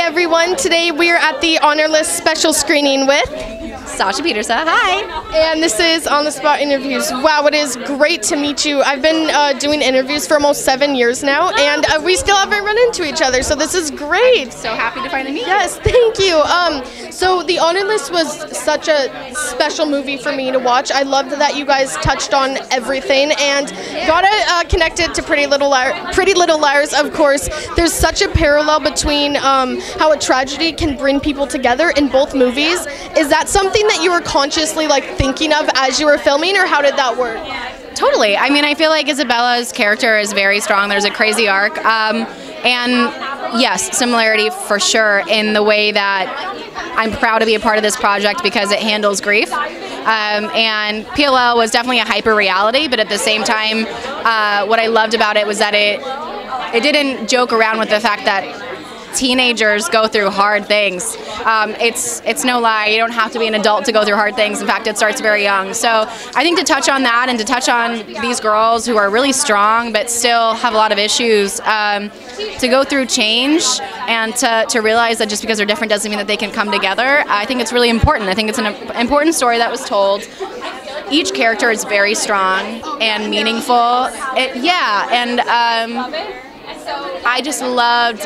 everyone. Today we're at the Honor List special screening with Sasha Pieterse. Hi. And this is On the Spot Interviews. Wow, it is great to meet you. I've been doing interviews for almost 7 years now, and we still haven't run into each other, so this is great. So happy to finally meet you. Yes, thank you. So the Honor List was such a special movie for me to watch. I loved that you guys touched on everything, and got connected to Pretty Little Liars, of course. There's such a parallel between how a tragedy can bring people together in both movies. Is that something that you were consciously thinking of as you were filming, or how did that work? Totally. I mean, I feel like Isabella's character is very strong. There's a crazy arc. And yes, similarity for sure in the way that I'm proud to be a part of this project because it handles grief. And PLL was definitely a hyper reality, but at the same time, what I loved about it was that it didn't joke around with the fact that teenagers go through hard things. It's no lie. You don't have to be an adult to go through hard things. In fact, it starts very young. So I think to touch on that and to touch on these girls who are really strong but still have a lot of issues, to go through change and to realize that just because they're different doesn't mean that they can come together, I think it's really important. I think it's an important story that was told. Each character is very strong and meaningful. I just loved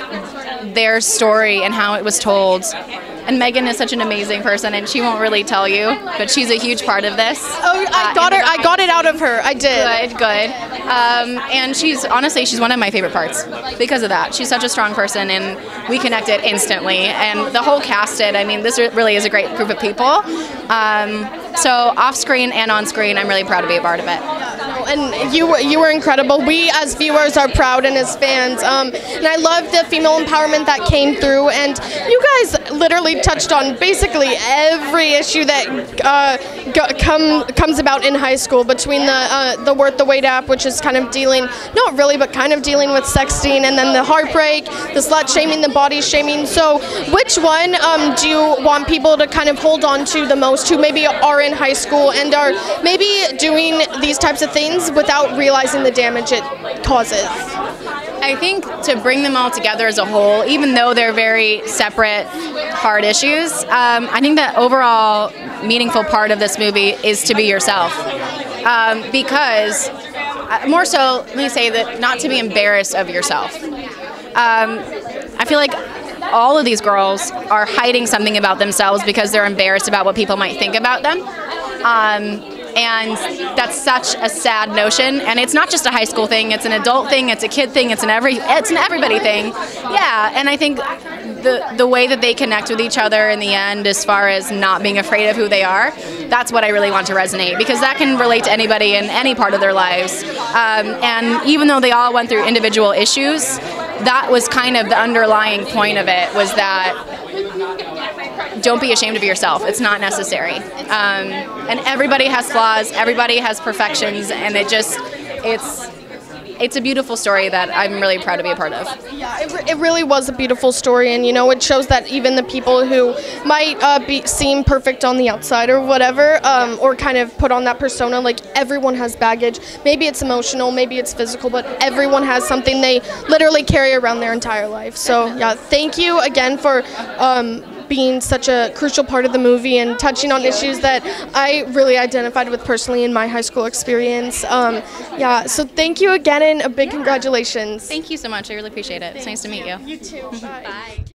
their story and how it was told. And Megan is such an amazing person, and she won't really tell you, but she's a huge part of this. Oh, I got it out of her. I did. Good. And she's one of my favorite parts because of that. She's such a strong person, and we connected instantly. And the whole cast did. I mean, this really is a great group of people. So off screen and on screen, I'm really proud to be a part of it. And you were incredible. We as viewers are proud, and as fans. And I love the female empowerment that came through. And you guys literally touched on basically every issue that comes about in high school, between the Worth the Wait app, which is kind of dealing, not really, but kind of dealing with sexting, and then the heartbreak, the slut shaming, the body shaming. So which one do you want people to kind of hold on to the most, who maybe are in high school and are maybe doing these types of things without realizing the damage it causes? I think to bring them all together as a whole, even though they're very separate, hard issues, I think the overall meaningful part of this movie is to be yourself. Because, more so, let me say that not to be embarrassed of yourself. I feel like all of these girls are hiding something about themselves because they're embarrassed about what people might think about them. And that's such a sad notion, and it's not just a high school thing, it's an adult thing, it's a kid thing, it's an everybody thing. Yeah, and I think the way that they connect with each other in the end, as far as not being afraid of who they are, that's what I really want to resonate, because that can relate to anybody in any part of their lives. And even though they all went through individual issues, that was kind of the underlying point of it, was that don't be ashamed of yourself. It's not necessary. And everybody has flaws, everybody has perfections, and it's a beautiful story that I'm really proud to be a part of. Yeah, it really was a beautiful story, and it shows that even the people who might seem perfect on the outside or whatever, or kind of put on that persona, everyone has baggage. Maybe it's emotional, maybe it's physical, but everyone has something they literally carry around their entire life. So yeah, thank you again for being such a crucial part of the movie and touching on issues that I really identified with personally in my high school experience. Yeah, so thank you again, and a big congratulations. Thank you so much. I really appreciate it. It's nice to meet you. You too. Bye. Bye.